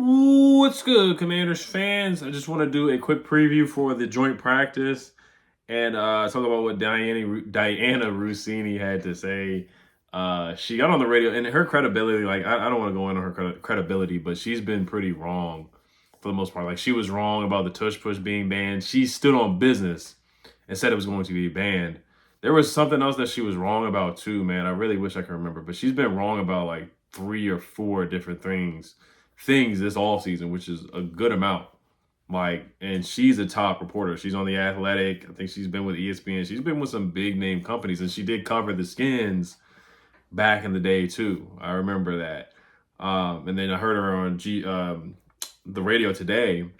What's good, Commanders fans? I just want to do a quick preview for the joint practice and talk about what Diana Russini had to say. She got on the radio, and her credibility, like, I don't want to go into her credibility, but she's been pretty wrong for the most part. Like, she was wrong about the tush push being banned. She stood on business and said it was going to be banned. There was something else that she was wrong about, too, man. I really wish I could remember, but she's been wrong about like 3 or 4 different things this all season, which is a good amount. Like, and she's a top reporter. She's on The Athletic. I think she's been with ESPN. She's been with some big name companies, and she did cover the Skins back in the day too. I remember that. And then I heard her on the radio today,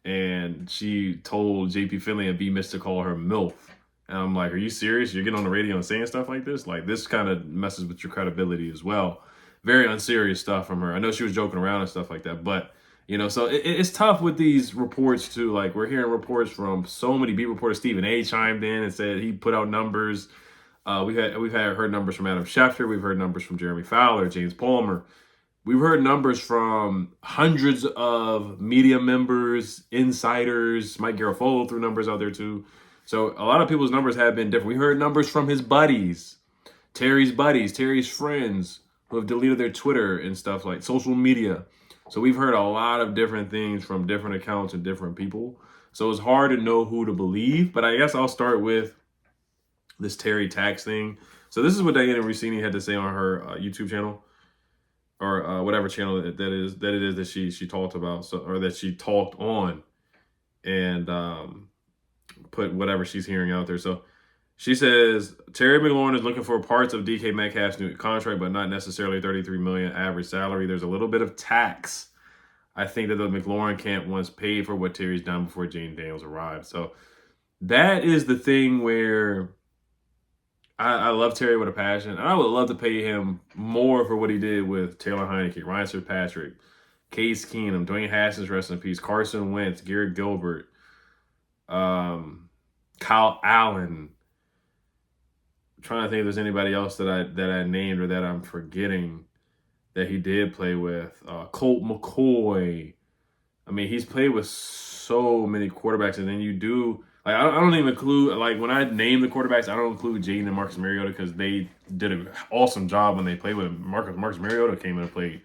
and she told JP Finley and B Miss to call her MILF. And I'm like, are you serious? You're getting on the radio and saying stuff like this? Like, this kind of messes with your credibility as well. Very unserious stuff from her. I know she was joking around and stuff like that, but so it's tough with these reports too. Like, we're hearing reports from so many beat reporters. Stephen A. chimed in and said he put out numbers. We've heard numbers from Adam Schefter. We've heard numbers from Jeremy Fowler, James Palmer. We've heard numbers from hundreds of media members, insiders. Mike Garafolo threw numbers out there too. So a lot of people's numbers have been different. We heard numbers from his buddies, Terry's friends, who have deleted their Twitter and stuff, like social media. So we've heard a lot of different things from different accounts and different people. So it's hard to know who to believe. But I guess I'll start with this Terry tax thing. So this is what Diana Russini had to say on her YouTube channel, or whatever channel that it is that she talked about, or that she talked on, and put whatever she's hearing out there. So she says Terry McLaurin is looking for parts of DK Metcalf's new contract, but not necessarily $33 million average salary. There's a little bit of tax. I think that the McLaurin camp once paid for what Terry's done before Jane Daniels arrived. So that is the thing where I love Terry with a passion, and I would love to pay him more for what he did with Taylor Heinicke, Ryan Fitzpatrick, Case Keenum, Dwayne Haskins, rest in peace, Carson Wentz, Garrett Gilbert, Kyle Allen. Trying to think if there's anybody else that I named or that I'm forgetting that he did play with. Colt McCoy. I mean, he's played with so many quarterbacks, and then you do, like, I don't even include, like, when I name the quarterbacks, I don't include Jaden and Marcus Mariota because they did an awesome job when they played with him. Marcus Mariota came in and played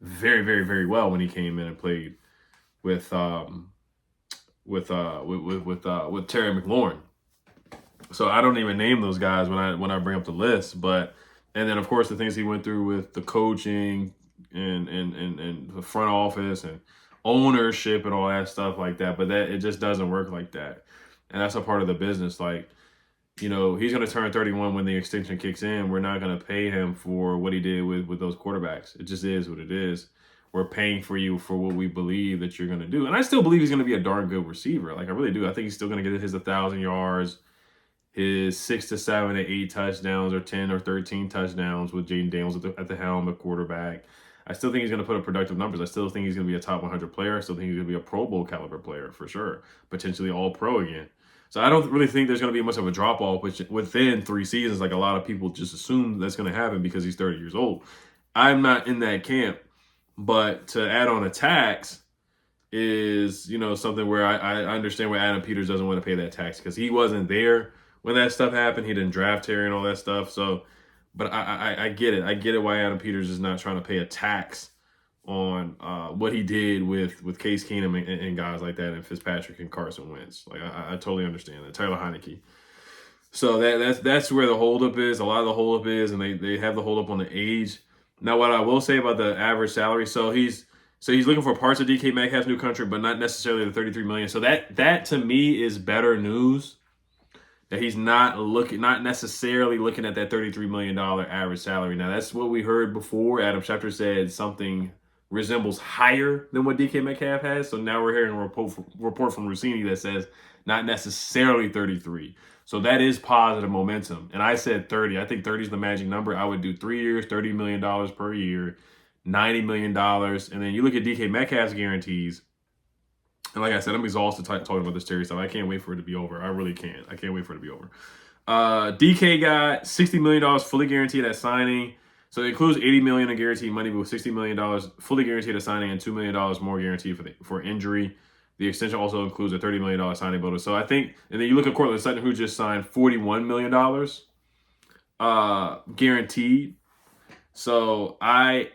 very, very, very well when he came in and played with Terry McLaurin. So I don't even name those guys when I bring up the list, and then of course the things he went through with the coaching and the front office and ownership and all that stuff like that. But it just doesn't work like that, and that's a part of the business. Like, he's going to turn 31 when the extension kicks in. We're not going to pay him for what he did with those quarterbacks. It just is what it is. We're paying for you for what we believe that you're going to do, and I still believe he's going to be a darn good receiver. Like, I really do. I think he's still going to get his 1,000 yards. His 6 to 7 to 8 touchdowns, or 10 or 13 touchdowns with Jaden Daniels at the helm, the quarterback. I still think he's going to put up productive numbers. I still think he's going to be a top 100 player. I still think he's going to be a Pro Bowl caliber player for sure, potentially all pro again. So I don't really think there's going to be much of a drop off within 3 seasons, like a lot of people just assume that's going to happen because he's 30 years old. I'm not in that camp, but to add on a tax is, something where I understand why Adam Peters doesn't want to pay that tax, because he wasn't there when that stuff happened. He didn't draft Terry and all that stuff. So, but I get it. I get it why Adam Peters is not trying to pay a tax on what he did with Case Keenum and guys like that, and Fitzpatrick and Carson Wentz. Like, I totally understand that. Taylor Heinicke. So that's where the holdup is. A lot of the holdup is, and they have the holdup on the age. Now, what I will say about the average salary, so he's looking for parts of DK Metcalf's new contract, but not necessarily the $33 million. So that to me is better news. That he's not necessarily looking at that $33 million average salary. Now, that's what we heard before. Adam Schefter said something resembles higher than what DK Metcalf has. So now we're hearing a report from Russini that says not necessarily 33. So that is positive momentum. And I said 30. I think 30 is the magic number. I would do 3 years, $30 million per year, $90 million. And then you look at DK Metcalf's guarantees. And like I said, I'm exhausted talking about this Terry stuff. I can't wait for it to be over. I really can't. I can't wait for it to be over. DK got $60 million fully guaranteed at signing. So it includes $80 million in guaranteed money, but with $60 million fully guaranteed at signing and $2 million more guaranteed for injury. The extension also includes a $30 million signing bonus. So I think, and then you look at Cortland Sutton, who just signed $41 million guaranteed. So I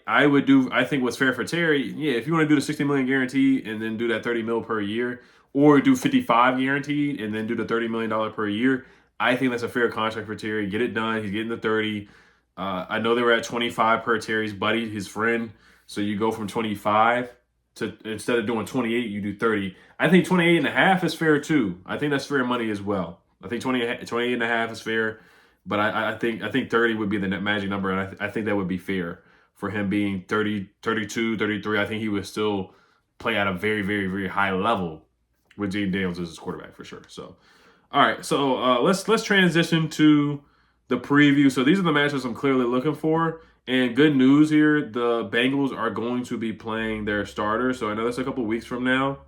think what's fair for Terry, yeah, if you want to do the $60 million guaranteed and then do that $30 million per year, or do 55 guaranteed and then do the $30 million per year, I think that's a fair contract for Terry. Get it done. He's getting the 30. I know they were at 25 per Terry's buddy, his friend. So you go from 25 to, instead of doing 28, you do 30. I think 28 and a half is fair too. I think that's fair money as well. I think 28 and a half is fair. But I think 30 would be the net magic number, and I think that would be fair for him being 30, 32, 33. I think he would still play at a very, very, very high level with Jaden Daniels as his quarterback for sure. So, all right, so let's transition to the preview. So these are the matchups I'm clearly looking for. And good news here, the Bengals are going to be playing their starters. So I know that's a couple weeks from now,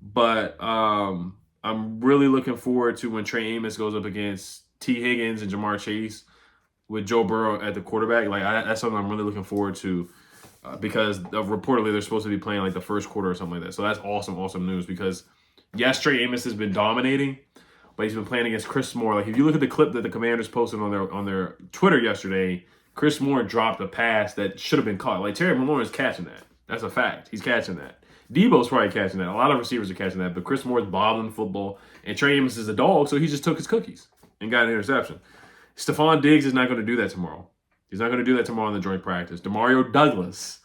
but I'm really looking forward to when Trey Amos goes up against T. Higgins and Jamar Chase with Joe Burrow at the quarterback. That's something I'm really looking forward to because reportedly they're supposed to be playing like the first quarter or something like that. So that's awesome news because yes, Trey Amos has been dominating, but he's been playing against Chris Moore. Like if you look at the clip that the Commanders posted on their Twitter yesterday, Chris Moore dropped a pass that should have been caught. Like Terry McLaurin is catching that. That's a fact. He's catching that. Debo's probably catching that. A lot of receivers are catching that, but Chris Moore's bobbling football, and Trey Amos is a dog, so he just took his cookies and got an interception. Stephon Diggs is not going to do that tomorrow. He's not going to do that tomorrow in the joint practice. Demario Douglas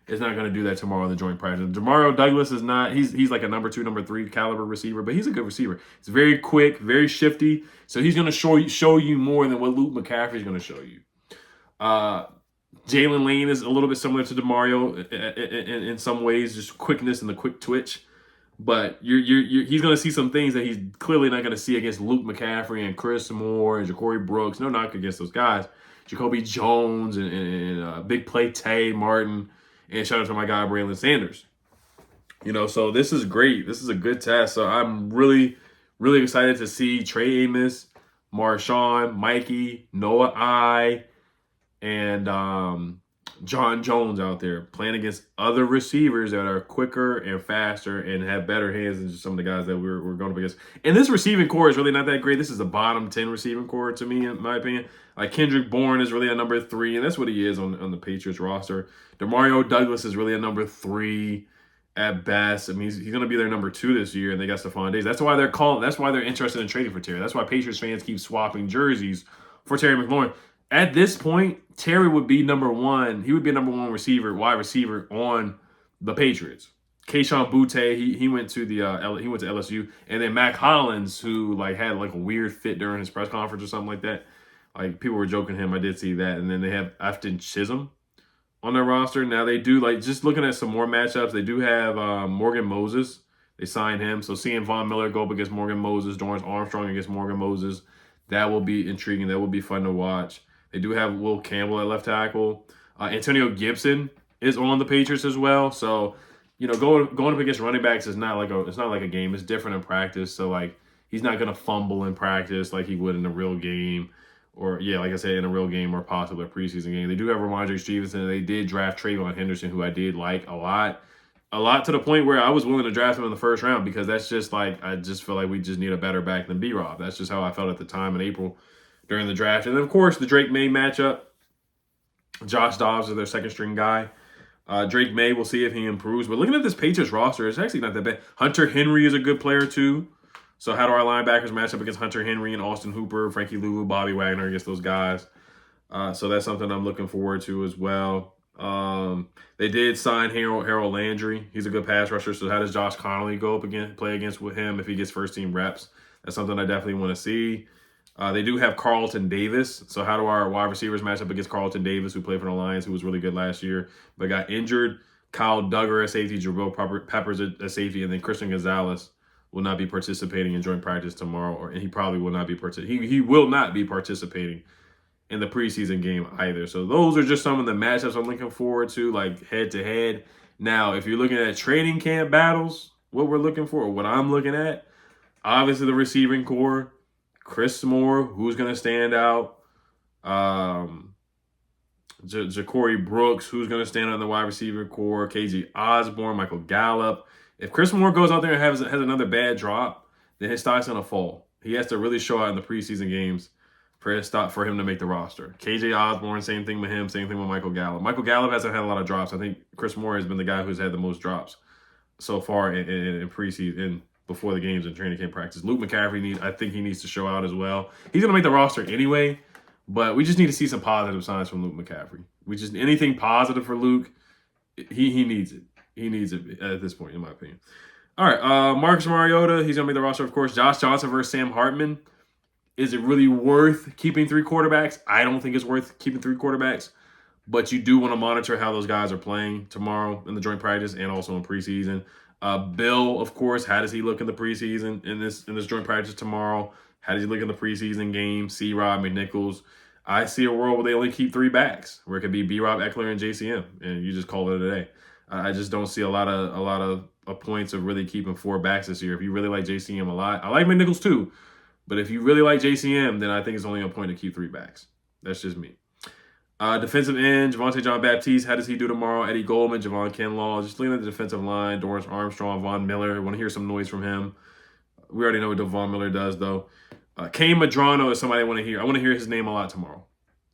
is not going to do that tomorrow in the joint practice. Demario Douglas is not, he's like a number 2, number 3 caliber receiver, but he's a good receiver. He's very quick, very shifty, so he's going to show you more than what Luke McCaffrey is going to show you. Jalen Lane is a little bit similar to Demario in some ways, just quickness and the quick twitch. But he's going to see some things that he's clearly not going to see against Luke McCaffrey and Chris Moore and Ja'Cory Brooks. No knock against those guys. Jacoby Jones and Big Play Tay Martin. And shout out to my guy, Braylon Sanders. So this is great. This is a good test. So I'm really, really excited to see Trey Amos, Marshawn, Mikey, Noah I, and John Jones out there playing against other receivers that are quicker and faster and have better hands than just some of the guys that we're going up against. And this receiving core is really not that great. This is a bottom 10 receiving core to me, in my opinion. Like Kendrick Bourne is really a number 3, and that's what he is on the Patriots roster. Demario Douglas is really a number 3 at best. I mean, he's going to be their number 2 this year, and they got Stephon Diggs. That's why they're interested in trading for Terry. That's why Patriots fans keep swapping jerseys for Terry McLaurin. At this point, Terry would be number 1. He would be a number 1 wide receiver on the Patriots. Kayshon Boutte, he went to LSU, and then Mac Hollins, who had a weird fit during his press conference or something like that. Like people were joking him. I did see that, and then they have Afton Chisholm on their roster. Now they do just looking at some more matchups. They do have Morgan Moses. They signed him, so seeing Von Miller go up against Morgan Moses, Dorrance Armstrong against Morgan Moses, that will be intriguing. That will be fun to watch. They do have Will Campbell at left tackle. Antonio Gibson is on the Patriots as well. So, going up against running backs is not like a game. It's different in practice. So he's not gonna fumble in practice like he would in a real game, or like I said, in a real game or possibly a preseason game. They do have Ramondre Stevenson, and they did draft Trayvon Henderson, who I did like a lot to the point where I was willing to draft him in the first round because that's just I just feel like we just need a better back than B-Rob. That's just how I felt at the time in April during the draft. And then, of course, the Drake May matchup. Josh Dobbs is their second string guy. Drake May, we'll see if he improves. But looking at this Patriots roster, it's actually not that bad. Hunter Henry is a good player, too. So how do our linebackers match up against Hunter Henry and Austin Hooper, Frankie Lulu, Bobby Wagner, against those guys? So that's something I'm looking forward to as well. They did sign Harold Landry. He's a good pass rusher. So how does Josh Connolly go up play against with him if he gets first team reps? That's something I definitely want to see. They do have Carlton Davis. So how do our wide receivers match up against Carlton Davis, who played for the Lions, who was really good last year, but got injured? Kyle Duggar at safety, Jabril Peppers at safety, and then Christian Gonzalez will not be participating in joint practice tomorrow, and he probably will not be he will not be participating in the preseason game either. So those are just some of the matchups I'm looking forward to, head to head. Now, if you're looking at training camp battles, what we're looking for, or what I'm looking at, obviously the receiving core. Chris Moore, who's going to stand out? Ja'Cory Brooks, who's going to stand on the wide receiver core, KJ Osborne, Michael Gallup. If Chris Moore goes out there and has another bad drop, then his stock's going to fall. He has to really show out in the preseason games for him to make the roster. KJ Osborne, same thing with him, same thing with Michael Gallup. Michael Gallup hasn't had a lot of drops. I think Chris Moore has been the guy who's had the most drops so far in preseason, before the games and training camp practice. Luke McCaffrey, I think he needs to show out as well. He's going to make the roster anyway, but we just need to see some positive signs from Luke McCaffrey. Anything positive for Luke, he needs it. He needs it at this point, in my opinion. All right, Marcus Mariota, he's going to make the roster, of course. Josh Johnson versus Sam Hartman. Is it really worth keeping 3 quarterbacks? I don't think it's worth keeping 3 quarterbacks, but you do want to monitor how those guys are playing tomorrow in the joint practice and also in preseason. Bill, of course, how does he look in the preseason in this joint practice tomorrow? How does he look in the preseason game? C-Rob, McNichols. I see a world where they only keep 3 backs, where it could be B-Rob, Eckler, and JCM, and you just call it a day. I just don't see a lot of points of really keeping 4 backs this year. If you really like JCM a lot, I like McNichols too, but if you really like JCM, then I think it's only a point to keep 3 backs. That's just me. Defensive end, Javonte John-Baptiste, how does he do tomorrow? Eddie Goldman, Javon Kinlaw, just looking at the defensive line, Dorrance Armstrong, Von Miller. I want to hear some noise from him. We already know what Von Miller does, though. Kane Madrano is somebody I want to hear. I want to hear his name a lot tomorrow.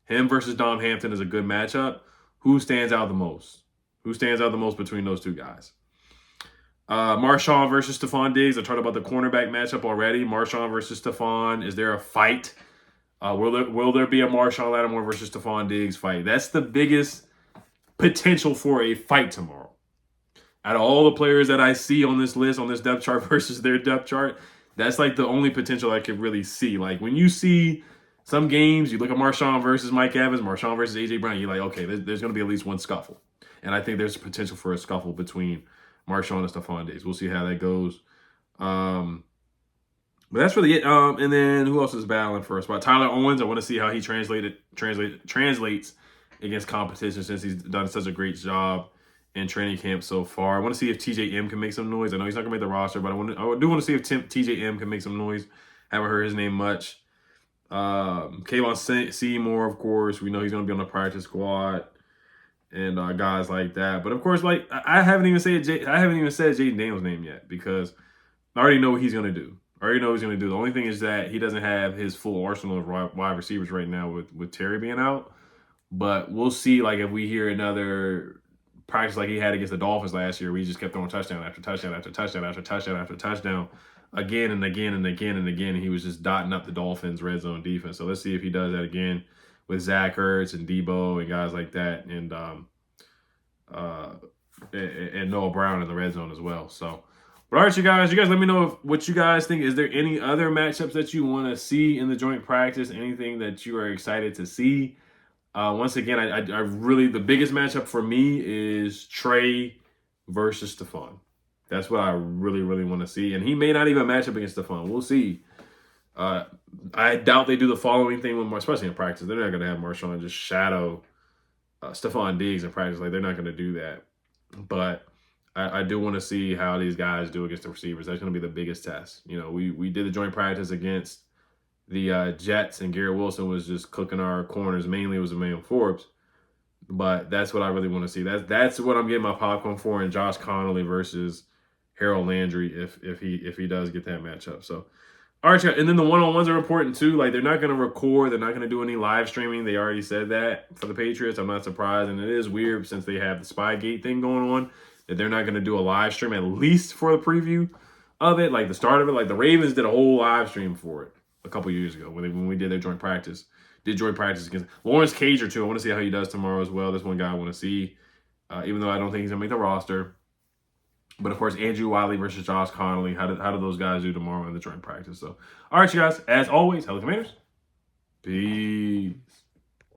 Him versus Dom Hampton is a good matchup. Who stands out the most? Who stands out the most between those 2 guys? Marshawn versus Stephon Diggs. I talked about the cornerback matchup already. Marshawn versus Stephon. Is there a fight? Will there be a Marshawn Lattimore versus Stephon Diggs fight? That's the biggest potential for a fight tomorrow. Out of all the players that I see on this list, on this depth chart versus their depth chart, that's like the only potential I could really see. Like when you see some games, you look at Marshawn versus Mike Evans, Marshawn versus A.J. Brown, you're like, okay, there's going to be at least one scuffle. And I think there's potential for a scuffle between Marshawn and Stephon Diggs. We'll see how that goes. But that's really it. And then who else is battling for a spot? Tyler Owens. I want to see how he translates against competition, since he's done such a great job in training camp so far. I want to see if TJM can make some noise. I know he's not going to make the roster, but I do want to see if TJM can make some noise. Haven't heard his name much. Kayvon Seymour, of course. We know he's going to be on the practice squad, and guys like that. But of course, like I haven't even said Jaden Daniels' name yet, because I already know what he's going to do. I already know what he's going to do. The only thing is that he doesn't have his full arsenal of wide receivers right now with Terry being out. But we'll see, like, if we hear another practice like he had against the Dolphins last year, where he just kept throwing touchdown after touchdown after touchdown after touchdown after touchdown again and again and again and again. And he was just dotting up the Dolphins' red zone defense. So let's see if he does that again with Zach Ertz and Debo and guys like that, and Noah Brown in the red zone as well. So, but all right, you guys let me know what you guys think. Is there any other matchups that you want to see in the joint practice? Anything that you are excited to see? Once again, I really, the biggest matchup for me is Trey versus Stephon. That's what I really, really want to see. And he may not even match up against Stephon. We'll see. I doubt they do the following thing, especially in practice. They're not going to have Marshawn just shadow Stephon Diggs in practice. Like, they're not going to do that. But I do want to see how these guys do against the receivers. That's going to be the biggest test. You know, we did the joint practice against the Jets, and Garrett Wilson was just cooking our corners. Mainly it was Emmanuel Forbes. But that's what I really want to see. That's what I'm getting my popcorn for, in Josh Connolly versus Harold Landry if he does get that matchup. So, all right, and then the one-on-ones are important too. Like, they're not going to record. They're not going to do any live streaming. They already said that for the Patriots. I'm not surprised. And it is weird, since they have the Spygate thing going on, that they're not going to do a live stream, at least for the preview of it, like the start of it. Like, the Ravens did a whole live stream for it a couple years ago when we did their joint practice. Did joint practice against Lawrence Cager too. I want to see how he does tomorrow as well. That's one guy I want to see, even though I don't think he's going to make the roster. But, of course, Andrew Wiley versus Josh Connolly. How do those guys do tomorrow in the joint practice? So, all right, you guys. As always, hello, Commanders. Peace.